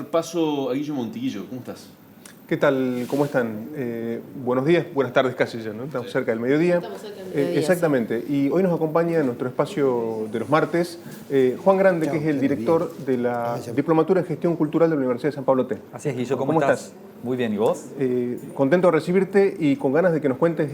Paso a Guillo Montiquillo, ¿cómo estás? ¿Qué tal? ¿Cómo están? Buenos días, buenas tardes casi ya, ¿no? Estamos cerca del mediodía. Estamos cerca del mediodía, Exactamente. Y hoy nos acompaña en nuestro espacio de los martes Juan Grande, que es el director de la Diplomatura en Gestión Cultural de la Universidad de San Pablo T. Así es, Guillo, ¿cómo estás? Muy bien, ¿y vos? Contento de recibirte y con ganas de que nos cuentes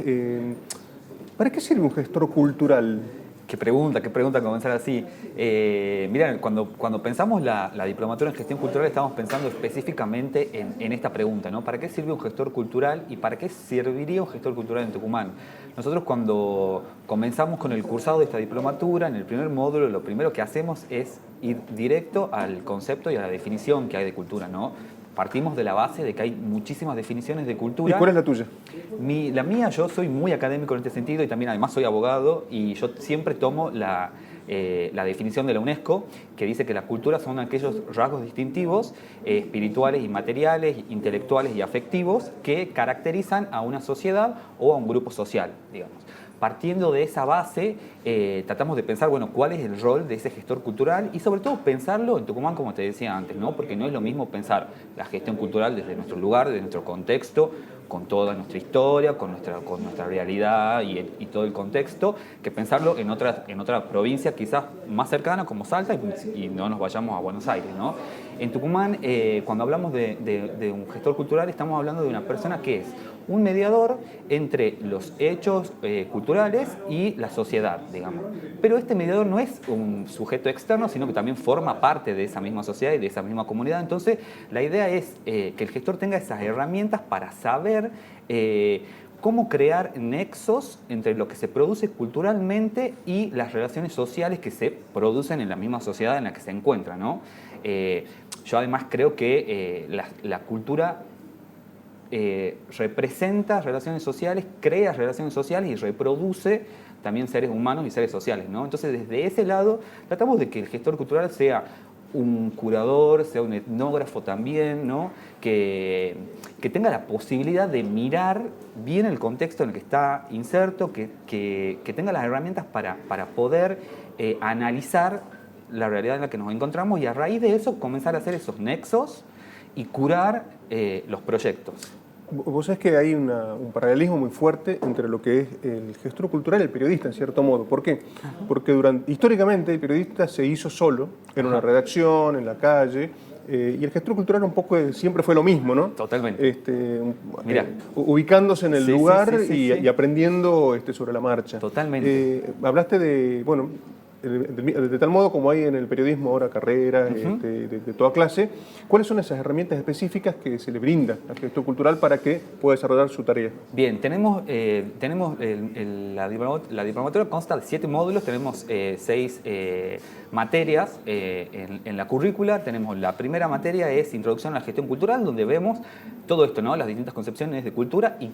¿para qué sirve un gestor cultural? Qué pregunta comenzar así. Mira, cuando pensamos la diplomatura en gestión cultural estamos pensando específicamente en esta pregunta, ¿no? ¿Para qué sirve un gestor cultural y para qué serviría un gestor cultural en Tucumán? Nosotros cuando comenzamos con el cursado de esta diplomatura, en el primer módulo lo primero que hacemos es ir directo al concepto y a la definición que hay de cultura, ¿no? Partimos de la base de que hay muchísimas definiciones de cultura. ¿Y cuál es la tuya? La mía, yo soy muy académico en este sentido y también además soy abogado y yo siempre tomo la definición de la UNESCO que dice que la cultura son aquellos rasgos distintivos espirituales y materiales, intelectuales y afectivos que caracterizan a una sociedad o a un grupo social, digamos. Partiendo de esa base, tratamos de pensar, bueno, cuál es el rol de ese gestor cultural y sobre todo pensarlo en Tucumán, como te decía antes, ¿no? Porque no es lo mismo pensar la gestión cultural desde nuestro lugar, desde nuestro contexto, con toda nuestra historia, con nuestra realidad y todo el contexto, que pensarlo en otra provincia quizás más cercana como Salta y no nos vayamos a Buenos Aires, ¿no? En Tucumán, cuando hablamos de un gestor cultural, estamos hablando de una persona que es un mediador entre los hechos culturales y la sociedad, digamos. Pero este mediador no es un sujeto externo, sino que también forma parte de esa misma sociedad y de esa misma comunidad. Entonces, la idea es que el gestor tenga esas herramientas para saber cómo crear nexos entre lo que se produce culturalmente y las relaciones sociales que se producen en la misma sociedad en la que se encuentra, ¿no? Yo además creo que la cultura representa relaciones sociales, crea relaciones sociales y reproduce también seres humanos y seres sociales, ¿no? Entonces, desde ese lado, tratamos de que el gestor cultural sea un curador, sea un etnógrafo también, ¿no? Que tenga la posibilidad de mirar bien el contexto en el que está inserto, que tenga las herramientas para poder analizar la realidad en la que nos encontramos y a raíz de eso comenzar a hacer esos nexos y curar los proyectos. Vos sabés que hay un paralelismo muy fuerte entre lo que es el gestor cultural y el periodista, en cierto modo. ¿Por qué? Porque históricamente el periodista se hizo solo, en una redacción, en la calle, y el gestor cultural un poco siempre fue lo mismo, ¿no? Totalmente. Mirá. Ubicándose en el lugar sí. Y aprendiendo sobre la marcha. Totalmente. Hablaste de, bueno, de tal modo como hay en el periodismo ahora carreras de toda clase, ¿cuáles son esas herramientas específicas que se le brinda al gestor cultural para que pueda desarrollar su tarea? Bien, tenemos la diplomatura consta de 7 módulos, tenemos 6 materias en la currícula. Tenemos la primera materia es Introducción a la Gestión Cultural, donde vemos todo esto, ¿no? Las distintas concepciones de cultura y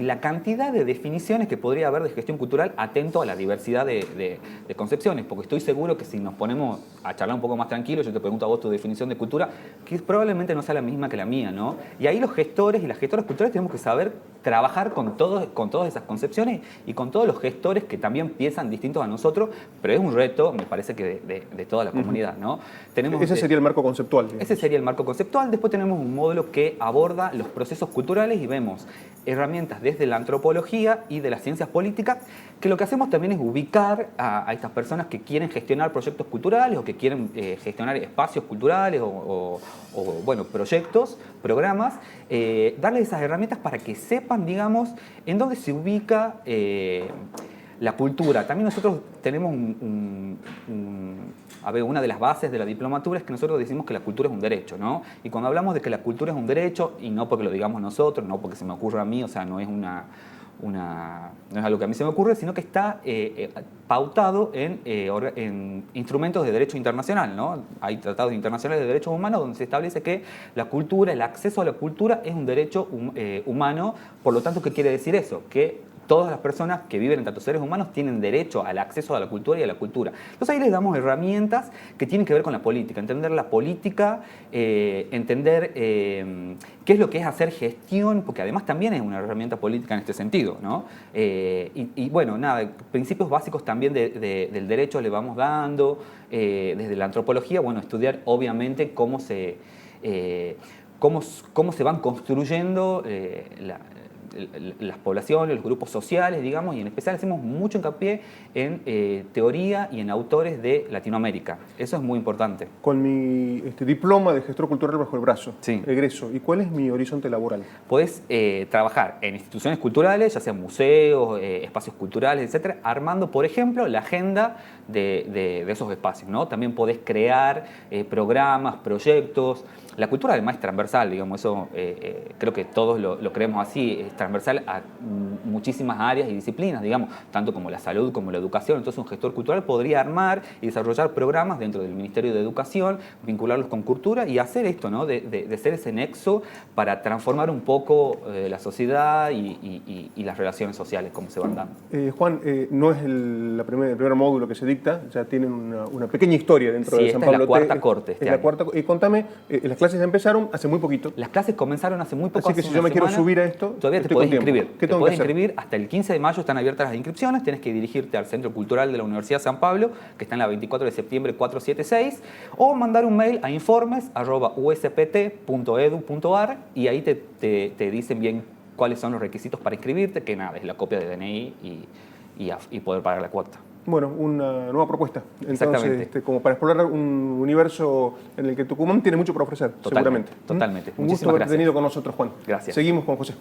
la cantidad de definiciones que podría haber de gestión cultural atento a la diversidad de concepciones, porque estoy seguro que si nos ponemos a charlar un poco más tranquilo, yo te pregunto a vos tu definición de cultura, que probablemente no sea la misma que la mía, ¿no? Y ahí los gestores y las gestoras culturales tenemos que saber trabajar con todas esas concepciones y con todos los gestores que también piensan distintos a nosotros, pero es un reto, me parece que de toda la comunidad, ¿no? Ese sería el marco conceptual. Digamos. Ese sería el marco conceptual. Después tenemos un módulo que aborda los procesos culturales y vemos herramientas desde la antropología y de las ciencias políticas, que lo que hacemos también es ubicar a estas personas que quieren gestionar proyectos culturales o que quieren gestionar espacios culturales o bueno, proyectos, programas, darles esas herramientas para que sepan, digamos, en dónde se ubica la cultura. También nosotros tenemos una de las bases de la diplomatura es que nosotros decimos que la cultura es un derecho, ¿no? Y cuando hablamos de que la cultura es un derecho, y no porque lo digamos nosotros, no porque se me ocurra a mí, o sea, no es algo que a mí se me ocurre, sino que está pautado en instrumentos de derecho internacional, ¿no? Hay tratados internacionales de derechos humanos donde se establece que la cultura, el acceso a la cultura es un derecho humano. Por lo tanto, ¿qué quiere decir eso? Que todas las personas que viven entre tantos seres humanos tienen derecho al acceso a la cultura y a la cultura. Entonces ahí les damos herramientas que tienen que ver con la política, entender la política, entender qué es lo que es hacer gestión, porque además también es una herramienta política en este sentido, ¿no? Y bueno, nada, principios básicos también del derecho le vamos dando, desde la antropología, bueno, estudiar obviamente cómo se cómo se van construyendo las poblaciones, los grupos sociales, digamos, y en especial hacemos mucho hincapié en teoría y en autores de Latinoamérica. Eso es muy importante. Con mi diploma de gestor cultural bajo el brazo, Sí. egreso, ¿y cuál es mi horizonte laboral? Podés trabajar en instituciones culturales, ya sean museos, espacios culturales, etcétera, armando, por ejemplo, la agenda de esos espacios, ¿no? También podés crear programas, proyectos. La cultura además es transversal, digamos, eso creo que todos lo creemos así, es transversal a muchísimas áreas y disciplinas, digamos, tanto como la salud como la educación. Entonces un gestor cultural podría armar y desarrollar programas dentro del Ministerio de Educación, vincularlos con cultura y hacer esto, ¿no? de ser ese nexo para transformar un poco la sociedad y las relaciones sociales, como se van dando. Juan, no es el primer módulo que se dicta, ya tienen una pequeña historia dentro Sí, de San esta es Pablo. la cuarta corte este es la año. cuarta, y contame, las clases ya empezaron hace muy poquito. Las clases comenzaron hace muy poco. Así que hace si yo una me quiero semana. subir a esto, Todavía te estoy podés con tiempo. inscribir. ¿Qué Te tengo que podés hacer? inscribir hasta el 15 de mayo, están abiertas las inscripciones. Tienes que dirigirte al Centro Cultural de la Universidad de San Pablo, que está en la 24 de septiembre 476, o mandar un mail a informes@uspt.edu.ar y ahí te dicen bien cuáles son los requisitos para inscribirte, que nada, es la copia de DNI y poder pagar la cuota. Bueno, una nueva propuesta. Entonces, Exactamente. como para explorar un universo en el que Tucumán tiene mucho para ofrecer, seguramente. Totalmente. Un gusto Muchísimas haberte gracias. tenido con nosotros, Juan. Gracias. Seguimos con José.